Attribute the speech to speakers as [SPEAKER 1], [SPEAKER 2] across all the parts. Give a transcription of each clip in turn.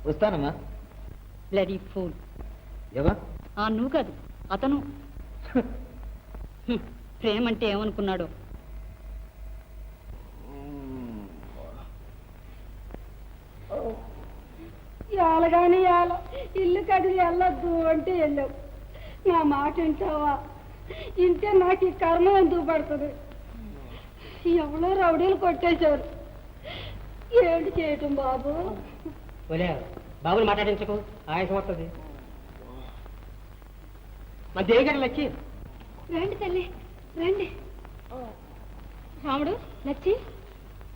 [SPEAKER 1] వస్తానమ్మా.
[SPEAKER 2] Bloody fool.
[SPEAKER 1] ఏవా?
[SPEAKER 2] నువ్వు కాదు, అతను. ప్రేమ అంటే ఏమనుకున్నాడు?
[SPEAKER 3] ఎలాగాని ఎలా ఇల్లు కదిలి వెళ్ళొద్దు అంటే వెళ్ళావు. నా మాట వింటావా? ఇంటే నాకు ఈ కర్మ ఎందుకు పడుతుంది? ఎవరో రౌడీలు కొట్టేశారు. ఏంటి చేయటం బాబు?
[SPEAKER 4] బాబుని మాట్లాడించకు, ఆయాసం వస్తుంది. మా దేవి గారు లచ్చి.
[SPEAKER 3] రండి తల్లి రండి. రాముడు, లచ్చి,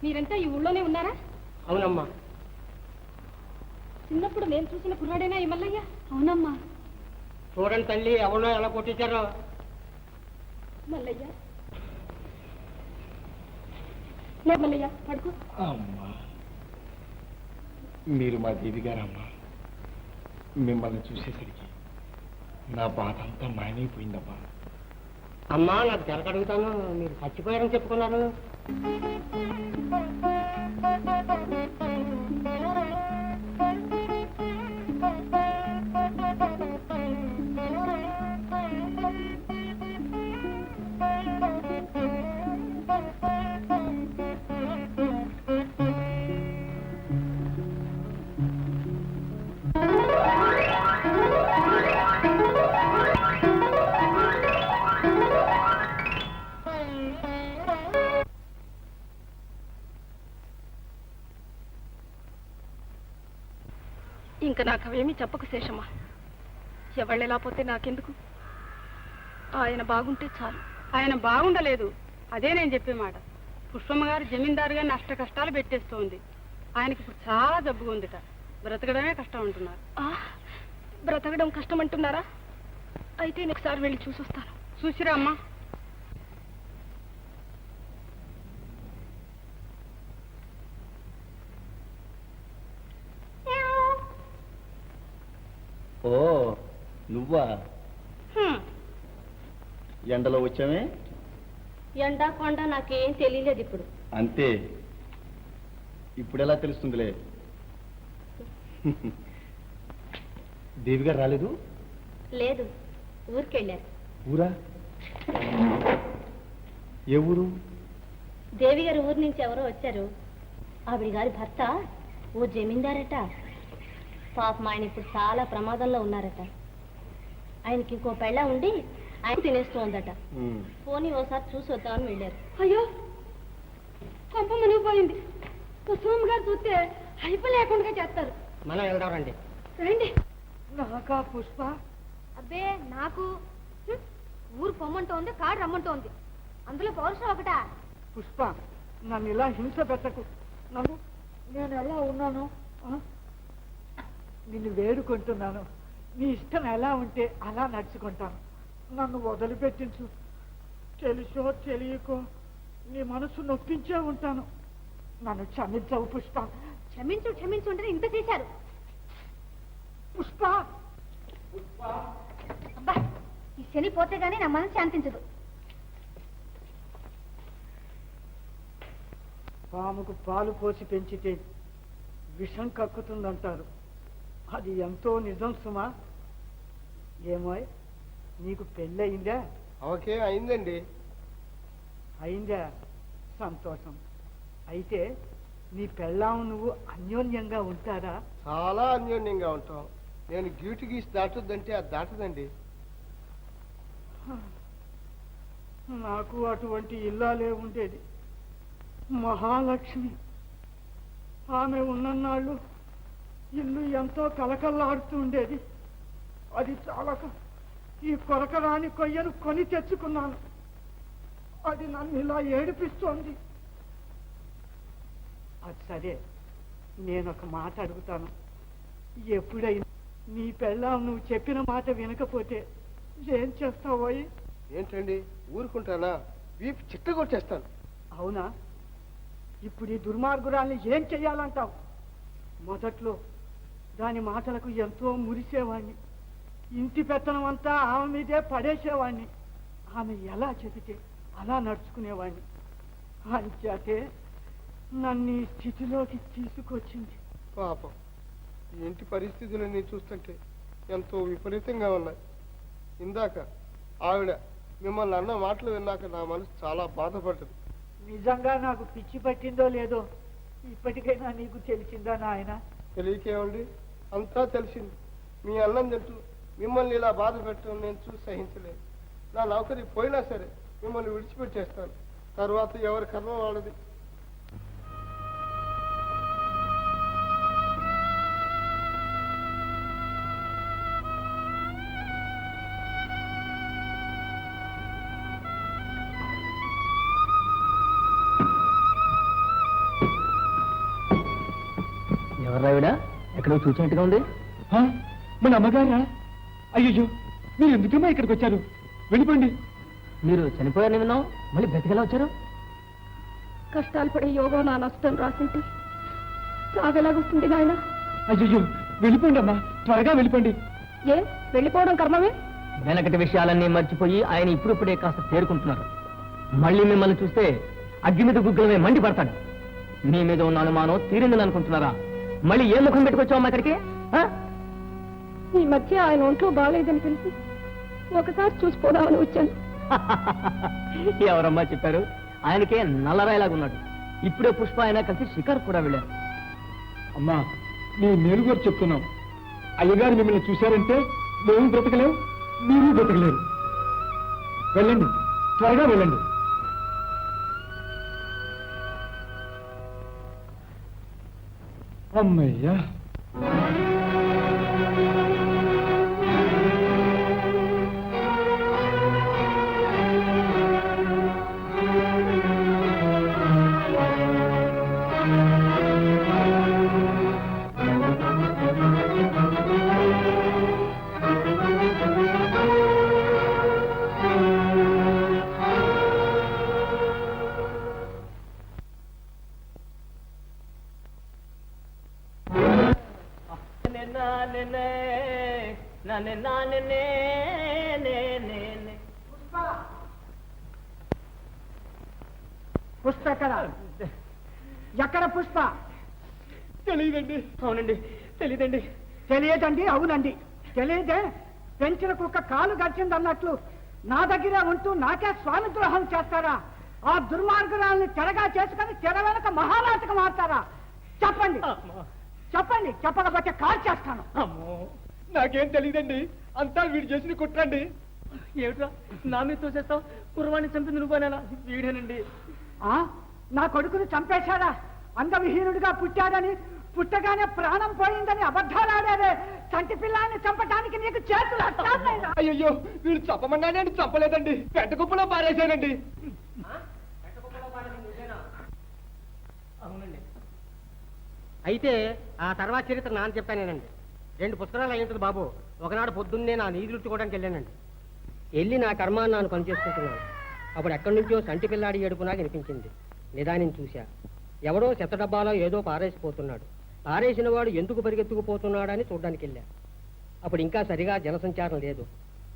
[SPEAKER 3] మీరంతా ఈ ఊళ్ళోనే ఉన్నారా?
[SPEAKER 4] అవునమ్మా.
[SPEAKER 3] చిన్నప్పుడు నేను చూసిన కుర్రాడేనా ఈ మల్లయ్య? అవునమ్మా.
[SPEAKER 4] చూడండి తల్లి, ఎవరో ఎలా కొట్టించారో.
[SPEAKER 3] మల్లయ్య, మల్లయ్య పడుకో.
[SPEAKER 5] అమ్మా, మీరు మా దేవి గారమ్మా. మిమ్మల్ని చూసేసరికి నా బాధ అంతా మాయమైపోయిందమ్మా.
[SPEAKER 4] అమ్మా, నాకు తెలకడుగుతాను, మీరు చచ్చిపోయారని చెప్పుకున్నారు.
[SPEAKER 3] ఇంకా నాకు అవేమీ చెప్పకు శేషమ్మా. ఎవళ్ళెలా పోతే నాకెందుకు? ఆయన బాగుంటే చాలు. ఆయన బాగుండలేదు, అదే నేను చెప్పే మాట. పుష్పమ్మ గారు జమీందారుగా అష్ట కష్టాలు పెట్టేస్తోంది. ఆయనకి ఇప్పుడు చాలా జబ్బుగా ఉందిట. బ్రతకడమే కష్టం అంటున్నారు. బ్రతకడం కష్టం అంటున్నారా? అయితే నేను ఒకసారి వెళ్ళి చూసొస్తాను. చూసిరా అమ్మా.
[SPEAKER 1] ఓ నువ్వా? ఎండలో వచ్చామే?
[SPEAKER 3] ఎండా కొండ నాకేం తెలియలేదు ఇప్పుడు.
[SPEAKER 1] అంతే, ఇప్పుడు ఎలా తెలుస్తుందిలే. దేవి గారు రాలేదు?
[SPEAKER 3] లేదు, ఊరికెళ్ళారు.
[SPEAKER 1] ఊరా? ఏ ఊరు?
[SPEAKER 3] దేవి గారి ఊరు నుంచి ఎవరో వచ్చారు. ఆవిడ గారి భర్త ఓ జమీందారట. పాపం ఆయన ఇప్పుడు చాలా ప్రమాదంలో ఉన్నారట. ఆయనకి ఇంకో పెళ్ళ ఉండి ఆయన తినేస్తోందట. పోనీ ఓసారి చూసి వద్దామని వెళ్ళారు. అయ్యో, కొంప మునిగిపోయింది. పుష్పమ్మ గారు చూస్తే హైపు లేకుండా చేస్తారు.
[SPEAKER 4] మనం వెళ్దాం రండి.
[SPEAKER 3] రండి.
[SPEAKER 6] నాకా పుష్ప?
[SPEAKER 3] అబ్బే నాకు. ఊరు పొమ్మంటోంది, కాడు రమ్మంటోంది. అందులో పౌరుషం ఒకటా?
[SPEAKER 6] పుష్ప, నన్ను ఇలా హింస పెట్టకు. నేను ఎలా ఉన్నాను? నిన్ను వేడుకుంటున్నాను. నీ ఇష్టం ఎలా ఉంటే అలా నడుచుకుంటాను. నన్ను వదిలిపెట్టించు. తెలుసో తెలియకో నీ మనసు నొప్పించే ఉంటాను. నన్ను క్షమించవు పుష్ప.
[SPEAKER 3] క్షమించు క్షమించు అంటే ఇంత చేశారు.
[SPEAKER 6] పుష్ప,
[SPEAKER 3] అబ్బా, ఈ శని పోతే గానీ నా మనసు శాంతించదు.
[SPEAKER 6] పాముకు పాలు పోసి పెంచితే విషం కక్కుతుందంటారు. అది ఎంతో నిజం సుమా. ఏమో, నీకు పెళ్ళయిందా?
[SPEAKER 5] ఓకే, అయిందండి.
[SPEAKER 6] అయిందా? సంతోషం. అయితే నీ పెళ్ళాం నువ్వు అన్యోన్యంగా ఉంటారా?
[SPEAKER 5] చాలా అన్యోన్యంగా ఉంటాం. నేను గీటు గీసి దాటుద్దంటే అది దాటదండి.
[SPEAKER 6] నాకు అటువంటి ఇల్లాలే ఉండేది. మహాలక్ష్మి. ఆమె ఉన్నన్నాళ్ళు ఇల్లు ఎంతో కలకల్లాడుతూ ఉండేది. అది చాలక ఈ కొరకరాని కొయ్యను కొని తెచ్చుకున్నాను. అది నన్ను ఇలా ఏడిపిస్తోంది. అది సరే, నేనొక మాట అడుగుతాను. ఎప్పుడైనా నీ పెళ్ళాం నువ్వు చెప్పిన మాట వినకపోతే ఏం చేస్తావోయ్?
[SPEAKER 5] ఏంటండి, ఊరుకుంటానా? వీపు చిట్టగొట్టేస్తాను.
[SPEAKER 6] అవునా? ఇప్పుడు ఈ దుర్మార్గురాల్ని ఏం చెయ్యాలంటావు? మొదట్లో దాని మాటలకు ఎంతో మురిసేవాణ్ణి. ఇంటి పెత్తనం అంతా ఆమె మీదే పడేసేవాణ్ణి. ఆమె ఎలా చెబితే అలా నడుచుకునేవాణ్ణి. అంచేతే నన్ను ఈ స్థితిలోకి తీసుకొచ్చింది.
[SPEAKER 5] పాపం,
[SPEAKER 7] ఈ ఇంటి పరిస్థితులన్నీ చూస్తుంటే ఎంతో విపరీతంగా ఉన్నాయి. ఇందాక ఆవిడ మిమ్మల్ని అన్న మాటలు విన్నాక నా మనసు చాలా బాధపడ్డది.
[SPEAKER 6] నిజంగా నాకు పిచ్చి పట్టిందో లేదో ఇప్పటికైనా నీకు తెలిసిందా నాయన?
[SPEAKER 7] తెలియకేమండి, అంతా తెలిసింది. మీ అన్నం తింటూ మిమ్మల్ని ఇలా బాధ పెట్టడం నేను చూసి సహించలేదు. నా నౌకరి పోయినా సరే మిమ్మల్ని విడిచిపెట్టేస్తాను. తర్వాత ఎవరి కర్మ వాళ్ళది.
[SPEAKER 4] ఎవర్రావిడ ఎక్కడో చూసినట్టుగా ఉంది.
[SPEAKER 5] మన అమ్మగారా? అయ్యో, మీరు ఎందుకమ్మా ఇక్కడికి వచ్చారు? వెళ్ళిపోండి.
[SPEAKER 4] మీరు చనిపోయారని విన్నాం, మళ్ళీ బ్రతికెలా వచ్చారు?
[SPEAKER 3] కష్టాలు పడే యోగం నా నష్టం రాసింటే సాగలాగొస్తుంది నాయన.
[SPEAKER 5] అయ్యో, వెళ్ళిపోండి అమ్మా, త్వరగా వెళ్ళిపోండి.
[SPEAKER 3] ఏ వెళ్ళిపోవడం కర్మమే?
[SPEAKER 4] వెనకటి విషయాలన్నీ మర్చిపోయి ఆయన ఇప్పుడిప్పుడే కాస్త తేరుకుంటున్నారు. మళ్ళీ మిమ్మల్ని చూస్తే అగ్గి మీద గుగ్గులమే మండి పడతాడు. మీ మీద ఉన్న అనుమానం తీరిందని అనుకుంటున్నారా? మళ్ళీ ఏ ముఖం పెట్టుకొచ్చావమ్మా ఇక్కడికి?
[SPEAKER 3] ఈ మధ్య ఆయన ఒంట్లో బాగాలేదని తెలిసి ఒకసారి చూసిపోదామని వచ్చాను.
[SPEAKER 4] ఎవరమ్మా చెప్పారు? ఆయనకే నల్లరాయిలాగున్నాడు. ఇప్పుడే పుష్ప ఆయన కలిసి షికారు కూడా వెళ్ళారు.
[SPEAKER 5] అమ్మా, నీ మేలు గారు చెప్తున్నాం. అయ్యగారు మిమ్మల్ని చూశారంటే మేము బ్రతకలేవు, మీరు బ్రతకలేరు. వెళ్ళండి, త్వరగా వెళ్ళండి. అమ్మయ్యా,
[SPEAKER 6] పుష్ప ఎక్కడ పుష్ప?
[SPEAKER 5] తెలియదండి.
[SPEAKER 4] అవునండి, తెలీదండి.
[SPEAKER 6] తెలియదండి? అవునండి. తెలియదే? పెంచిన కుక్క కాలు గడిచిందన్నట్లు నా దగ్గర ఉంటూ నాకే స్వామి ద్రోహం చేస్తారా? ఆ దుర్మార్గురాల్ని తెరగా చేసుకుని తెర వెనక మహానాటకం ఆడతారా? చెప్పండి, చెప్పండి. చెప్పకపోతే కాల్ చేస్తాను.
[SPEAKER 5] అమ్మో, నాకేం తెలియదండి. అంతా వీడు చేసిన కుట్రండి.
[SPEAKER 4] ఏమిట్రా నా మీద తోసేస్తావు? కుర్రవాణ్ణి చంపింది నువ్వేనా? వీడేనండి.
[SPEAKER 6] నా కొడుకును చంపేశాడా? అంగవిహీనుడిగా పుట్టాడని, పుట్టగానే ప్రాణం పోయిందని అబద్ధాలు ఆడారే. చంటి పిల్లాన్ని చంపడానికి నీకు చేతులు అట్టాలైనా?
[SPEAKER 5] అయ్యో, వీడు చంపమన్నానే చంపలేదండి, పెద్ద కుప్పలో పారేశానండి.
[SPEAKER 4] అవునండి. అయితే ఆ తర్వాత చరిత్ర నాన్న చెప్పానేనండి. 2 పుస్తకాలు అయి ఉంటుంది బాబు. ఒకనాడు పొద్దున్నే నా నీరుచ్చుకోవడానికి వెళ్ళానండి. వెళ్ళి నా కర్మాన్ని నాను పనిచేసుకుంటున్నాను. అప్పుడు ఎక్కడి నుంచో సంటి పిల్లాడి ఏడుపు నాకు వినిపించింది. నిదానిని చూశా. ఎవడో చెత్త డబ్బాలో ఏదో పారేసిపోతున్నాడు. పారేసిన వాడు ఎందుకు పరిగెత్తుకుపోతున్నాడని చూడ్డానికి వెళ్ళా. అప్పుడు ఇంకా సరిగా జనసంచారం లేదు.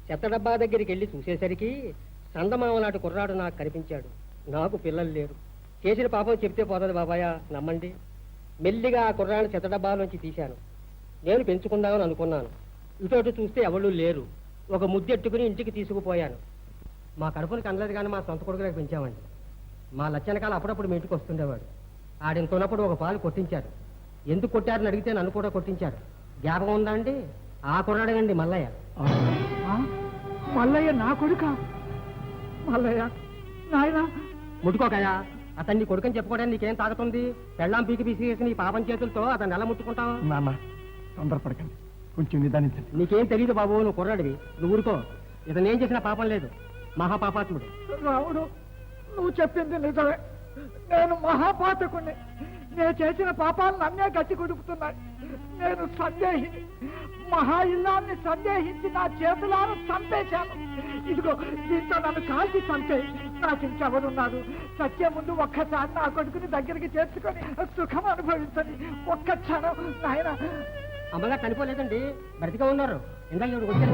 [SPEAKER 4] చెత్త డబ్బా దగ్గరికి వెళ్ళి చూసేసరికి సందమామలాంటి కుర్రాడు నాకు కనిపించాడు. నాకు పిల్లలు లేరు. చేసిన పాపం చెప్తే పోతుంది బాబాయ్, నమ్మండి. మెల్లిగా ఆ కుర్రాడిని చెత్త డబ్బాలోంచి తీశాను. నేను పెంచుకుందామని అనుకున్నాను. ఇటు చూస్తే ఎవళ్ళు లేరు. ఒక ముద్దెట్టుకుని ఇంటికి తీసుకుపోయాను. మా కడుపుని కనలేదు కానీ మా సొంత కొడుకులకు పెంచామండి. మా లచ్చనకాలు అప్పుడప్పుడు మీ ఇంటికి వస్తుండేవాడు. ఆడింతున్నప్పుడు ఒక పాలు కొట్టించారు. ఎందుకు కొట్టారని అడిగితే నన్ను కూడా కొట్టించారు. జ్ఞాపకం ఉందా అండి? ఆ కుర్రాడేనండి మల్లయ్య.
[SPEAKER 6] మల్లయ్య నా కొడుక? మల్లయ్య నాయన
[SPEAKER 4] ముట్టుకోకయా. అతన్ని కొడుకని చెప్పుకోవడానికి నీకేం తాగుతుంది? పెళ్ళాం పీకి పీసివేసి నీ పాపం చేతులతో అతన్ని ఎలా ముట్టుకుంటావు?
[SPEAKER 5] నాన్న, తొందరపడకండి, కొంచెం నిదానించండి.
[SPEAKER 4] నీకేం తెలియదు బాబు, నువ్వు కుర్రాడివి. నువ్వు ఊరుకో. ఇతను ఏం చేసిన పాపం లేదు, మహాపాపాత్ముడు.
[SPEAKER 6] రాముడు, నువ్వు చెప్పింది నిజమే. నేను మహాపాతకుణ్ణి. నేను చేసిన పాపాలు నన్నే గట్టి కొడుకుతున్నాయి. నేను సందేహిని. మహా ఇల్లాన్ని సందేహించి నా చేతులను చంపేశాను. ఇదిగో దీంతో నన్ను కాల్చి చంపే. నాకు ఇంకెవరున్నారు? సత్య ముందు ఒక్కసారి నా కొడుకుని దగ్గరికి చేర్చుకొని సుఖం అనుభవించని ఒక్క క్షణం. నాయన
[SPEAKER 4] అమ్మగారు చనిపోలేదండి, బ్రతిగా ఉన్నారు. ఇందాక ఇవి వచ్చారు.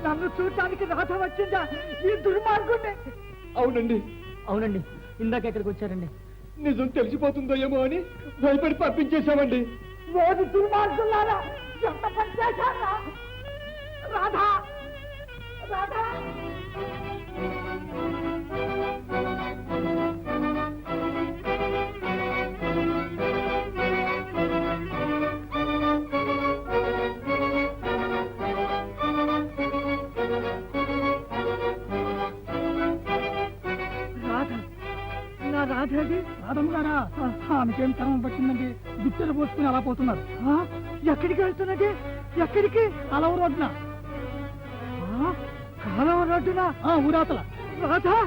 [SPEAKER 6] నన్ను చూడటానికి రాధ వచ్చిందా ఈ దుర్మార్గుణ్ణి?
[SPEAKER 5] అవునండి,
[SPEAKER 4] అవునండి, ఇందాక ఎక్కడికి వచ్చారండి.
[SPEAKER 5] నిజం తెలిసిపోతుందో ఏమో అని భయపడి పంపించేశామండి.
[SPEAKER 6] ఓది దుర్మార్గులారా ఎంత పని చేశారా? రాధా రాధా రాధేది రాధమ్మ గారా? ఆమెకేం తరం పట్టిందండి, బిత్తలు పోసుకుని అలా పోతున్నారు. ఎక్కడికి వెళ్తున్నది? ఎక్కడికి? కాలువ రోడ్డున. కాలువ రోడ్డున ఊరాతల. రాధా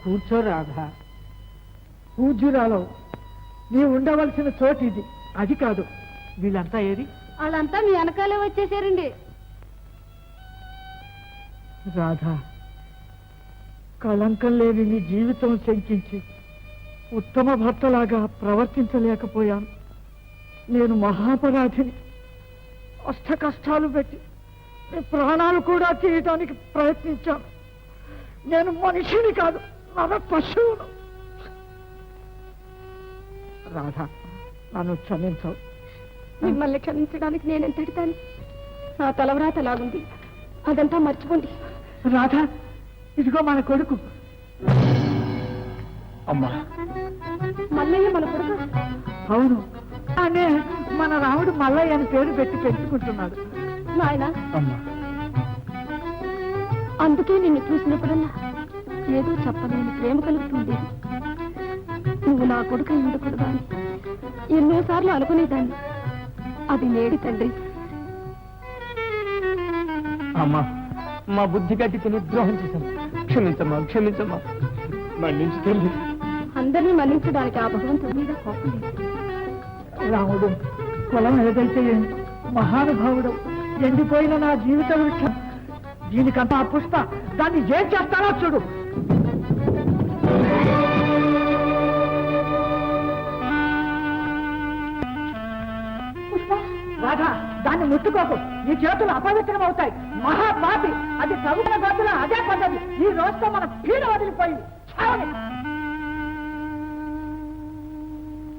[SPEAKER 6] కూర్చో రాధా. పూజ్యురాలో నీ ఉండవలసిన చోటు ఇది. అది కాదు, వీళ్ళంతా ఏది?
[SPEAKER 3] వాళ్ళంతా మీ వెనకాలే వచ్చేసారండి.
[SPEAKER 6] రాధా, కళంకం లేని నీ జీవితం శంకించి ఉత్తమ భర్తలాగా ప్రవర్తించలేకపోయాను. నేను మహాపరాధిని. అష్ట కష్టాలు పెట్టి నీ ప్రాణాలు కూడా తీయటానికి ప్రయత్నించాను. నేను మనిషిని కాదు, నర పశువును. రాధా, నన్ను క్షమించవు.
[SPEAKER 3] మిమ్మల్ని క్షమించడానికి నేనెంత అడితాను? నా తలవ్రాత లాగుంది, అదంతా మర్చిపోండి.
[SPEAKER 6] రాధా, ఇదిగో మన కొడుకు.
[SPEAKER 5] అమ్మా,
[SPEAKER 3] మల్లయ్య మన కొడుకు.
[SPEAKER 6] అవును, అనే మన రాముడు మల్లయ్య అని పేరు పెట్టి పెంచుకుంటున్నాడు.
[SPEAKER 3] నాయనా,
[SPEAKER 5] అమ్మా,
[SPEAKER 3] అందుకే నిన్ను చూసినప్పుడల్లా ఏదో చెప్పలేని ప్రేమ కలుగుతుంది. నువ్వు నా కొడుకు ఉండకూడదు అని ఎన్నోసార్లు అనుకునేదాన్ని. అది నేడు తండ్రి.
[SPEAKER 5] అమ్మా, మా బుద్ధి గట్టి తిని ద్రోహం చేశాను. క్షమించమ్మా, క్షమించమ్మా. మన్నించి తల్లి.
[SPEAKER 3] అందరినీ మన్నించడానికి ఆ భగవంతుడి మీద కోపం లేదు.
[SPEAKER 6] రాముడు కులం ఏదైతే ఏంటి, మహానుభావుడు. ఎండిపోయిన నా జీవిత వృక్షం. దీనికంతా పుష్ప, దాన్ని ఏం చేస్తానో చూడు. రాధా, దాన్ని ముట్టుకోకు. నీ చేతులు అపవిత్రం అవుతాయి. మహాపాపి. అది ప్రభుత్వ గోతుల అదే పద్ధతి. ఈ రోజుతో మన పీడ వదిలిపోయింది. చావని.